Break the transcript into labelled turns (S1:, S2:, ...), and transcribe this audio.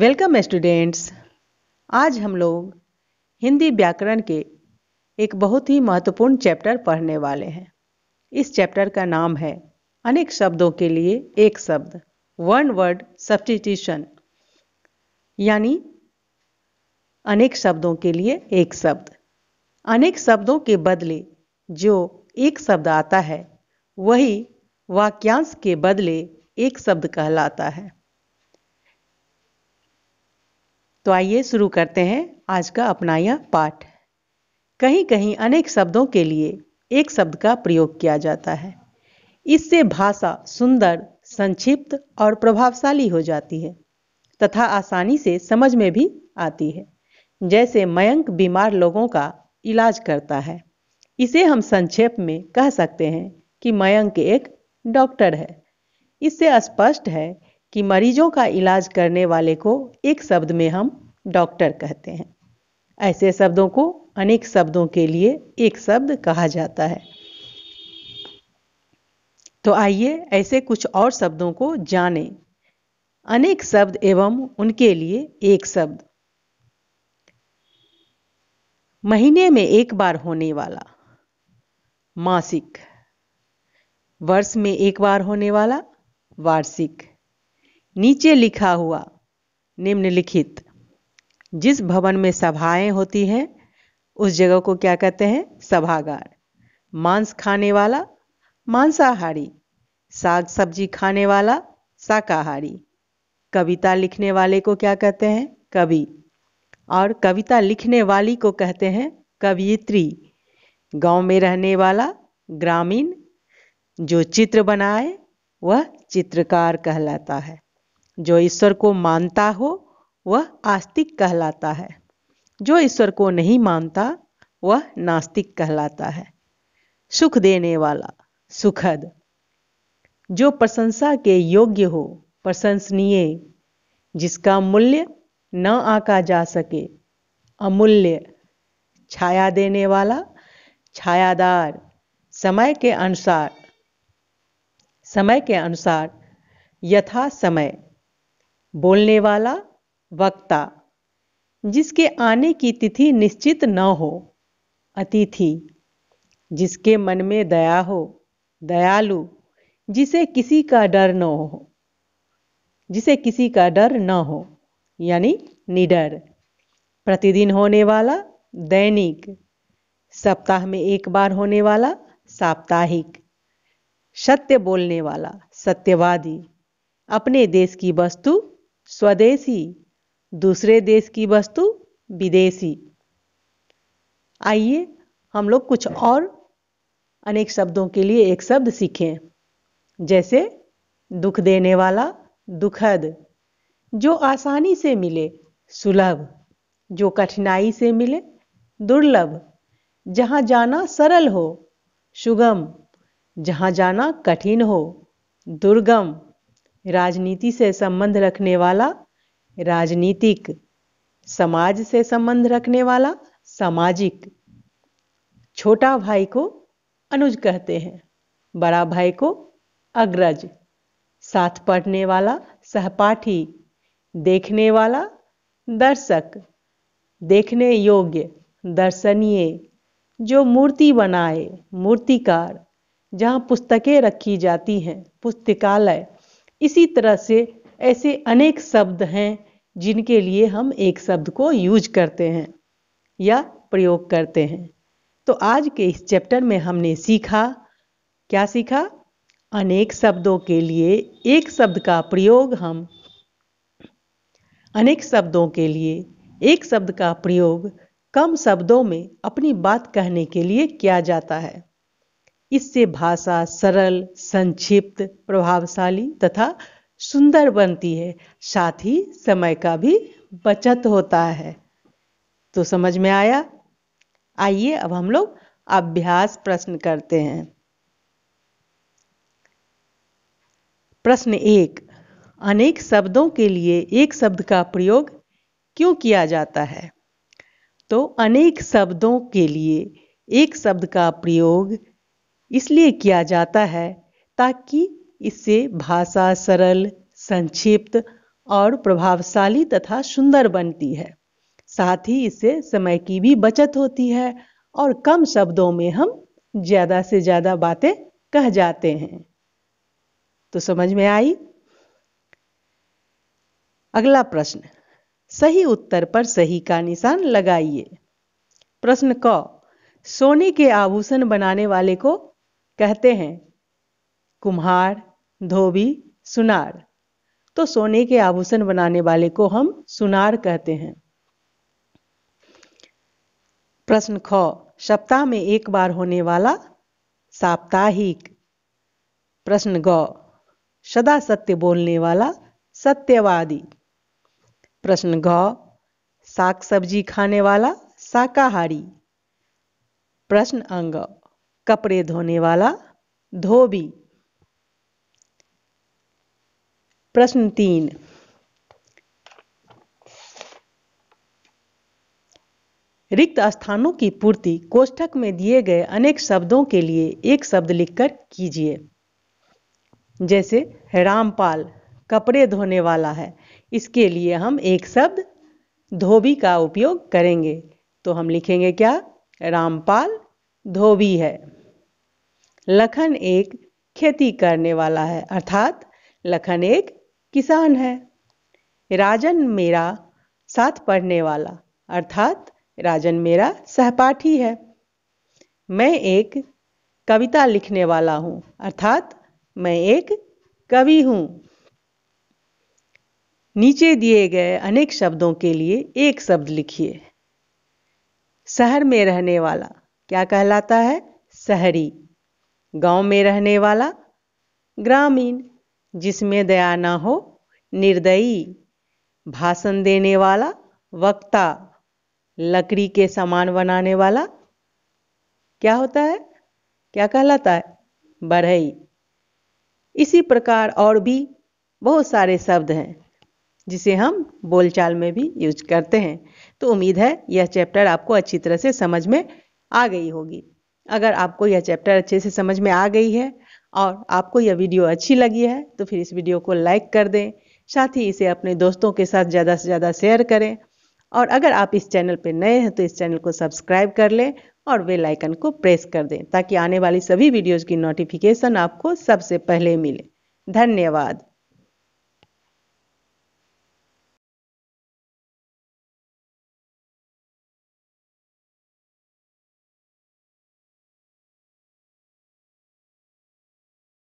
S1: Welcome students. आज हम लोग हिंदी व्याकरण के एक बहुत ही महत्वपूर्ण चैप्टर पढ़ने वाले हैं। इस चैप्टर का नाम है अनेक शब्दों के लिए एक शब्द, वन वर्ड सब्स्टिट्यूशन, यानी अनेक शब्दों के लिए एक शब्द। अनेक शब्दों के बदले जो एक शब्द आता है वही वाक्यांश के बदले एक शब्द कहलाता है। तो आइए शुरू करते हैं आज का अपना यह पाठ। कहीं कहीं अनेक शब्दों के लिए एक शब्द का प्रयोग किया जाता है। इससे भाषा सुंदर, संक्षिप्त और प्रभावशाली हो जाती है तथा आसानी से समझ में भी आती है। जैसे मयंक बीमार लोगों का इलाज करता है, इसे हम संक्षेप में कह सकते हैं कि मयंक एक डॉक्टर है। इससे स्पष्ट है कि मरीजों का इलाज करने वाले को एक शब्द में हम डॉक्टर कहते हैं। ऐसे शब्दों को अनेक शब्दों के लिए एक शब्द कहा जाता है। तो आइए ऐसे कुछ और शब्दों को जानें। अनेक शब्द एवं उनके लिए एक शब्द। महीने में एक बार होने वाला, मासिक। वर्ष में एक बार होने वाला, वार्षिक। नीचे लिखा हुआ, निम्नलिखित। जिस भवन में सभाएं होती हैं उस जगह को क्या कहते हैं? सभागार। मांस खाने वाला, मांसाहारी। साग सब्जी खाने वाला, शाकाहारी। कविता लिखने वाले को क्या कहते हैं? कवि। और कविता लिखने वाली को कहते हैं कवयित्री। गांव में रहने वाला, ग्रामीण। जो चित्र बनाए वह चित्रकार कहलाता है। जो ईश्वर को मानता हो वह आस्तिक कहलाता है। जो ईश्वर को नहीं मानता वह नास्तिक कहलाता है। सुख देने वाला, सुखद। जो प्रशंसा के योग्य हो, प्रशंसनीय। जिसका मूल्य न आंका जा सके, अमूल्य। छाया देने वाला, छायादार। समय के अनुसार, समय के अनुसार, यथा समय। बोलने वाला, वक्ता। जिसके आने की तिथि निश्चित न हो, अतिथि। जिसके मन में दया हो, दयालु। जिसे किसी का डर न हो, जिसे किसी का डर न हो, यानी निडर। प्रतिदिन होने वाला, दैनिक। सप्ताह में एक बार होने वाला, साप्ताहिक। सत्य बोलने वाला, सत्यवादी। अपने देश की वस्तु, स्वदेशी। दूसरे देश की वस्तु, विदेशी। आइए हम लोग कुछ और अनेक शब्दों के लिए एक शब्द सीखें। जैसे दुख देने वाला, दुखद। जो आसानी से मिले, सुलभ। जो कठिनाई से मिले, दुर्लभ। जहाँ जाना सरल हो, सुगम। जहाँ जाना कठिन हो, दुर्गम। राजनीति से संबंध रखने वाला, राजनीतिक। समाज से संबंध रखने वाला, सामाजिक। छोटा भाई को अनुज कहते हैं, बड़ा भाई को अग्रज। साथ पढ़ने वाला, सहपाठी। देखने वाला, दर्शक। देखने योग्य, दर्शनीय। जो मूर्ति बनाए, मूर्तिकार। जहाँ पुस्तकें रखी जाती हैं, पुस्तकालय। इसी तरह से ऐसे अनेक शब्द हैं जिनके लिए हम एक शब्द को यूज करते हैं या प्रयोग करते हैं। तो आज के इस चैप्टर में हमने सीखा, क्या सीखा? अनेक शब्दों के लिए एक शब्द का प्रयोग हम अनेक शब्दों के लिए एक शब्द का प्रयोग कम शब्दों में अपनी बात कहने के लिए किया जाता है। इससे भाषा सरल, संक्षिप्त, प्रभावशाली तथा सुंदर बनती है। साथ ही समय का भी बचत होता है। तो समझ में आया? आइए अब हम लोग अभ्यास प्रश्न करते हैं। प्रश्न 1, अनेक शब्दों के लिए एक शब्द का प्रयोग क्यों किया जाता है? तो अनेक शब्दों के लिए एक शब्द का प्रयोग इसलिए किया जाता है ताकि इससे भाषा सरल, संक्षिप्त और प्रभावशाली तथा सुंदर बनती है। साथ ही इससे समय की भी बचत होती है और कम शब्दों में हम ज्यादा से ज्यादा बातें कह जाते हैं। तो समझ में आई? अगला प्रश्न, सही उत्तर पर सही का निशान लगाइए। प्रश्न क, सोने के आभूषण बनाने वाले को कहते हैं कुम्हार, धोबी, सुनार। तो सोने के आभूषण बनाने वाले को हम सुनार कहते हैं। प्रश्न ख, सप्ताह में एक बार होने वाला साप्ताहिक। प्रश्न ग, सदा सत्य बोलने वाला सत्यवादी। प्रश्न घ, साग सब्जी खाने वाला शाकाहारी। प्रश्न अंग, कपड़े धोने वाला धोबी। प्रश्न 3, रिक्त स्थानों की पूर्ति कोष्ठक में दिए गए अनेक शब्दों के लिए एक शब्द लिखकर कीजिए। जैसे रामपाल कपड़े धोने वाला है, इसके लिए हम एक शब्द धोबी का उपयोग करेंगे। तो हम लिखेंगे क्या? रामपाल धोबी है। लखन एक खेती करने वाला है, अर्थात लखन एक किसान है। राजन मेरा साथ पढ़ने वाला, अर्थात राजन मेरा सहपाठी है। मैं एक कविता लिखने वाला हूं, अर्थात मैं एक कवि हूं। नीचे दिए गए अनेक शब्दों के लिए एक शब्द लिखिए। शहर में रहने वाला क्या कहलाता है? शहरी। गांव में रहने वाला ग्रामीण। जिसमें दया ना हो निर्दयी। भाषण देने वाला वक्ता। लकड़ी के सामान बनाने वाला क्या होता है? क्या कहलाता है? बढ़ई। इसी प्रकार और भी बहुत सारे शब्द हैं जिसे हम बोलचाल में भी यूज करते हैं। तो उम्मीद है यह चैप्टर आपको अच्छी तरह से समझ में आ गई होगी। अगर आपको यह चैप्टर अच्छे से समझ में आ गई है और आपको यह वीडियो अच्छी लगी है तो फिर इस वीडियो को लाइक कर दें। साथ ही इसे अपने दोस्तों के साथ ज़्यादा से ज़्यादा शेयर करें। और अगर आप इस चैनल पर नए हैं तो इस चैनल को सब्सक्राइब कर लें और बेल आइकन को प्रेस कर दें ताकि आने वाली सभी वीडियोज़ की नोटिफिकेशन आपको सबसे पहले मिले। धन्यवाद।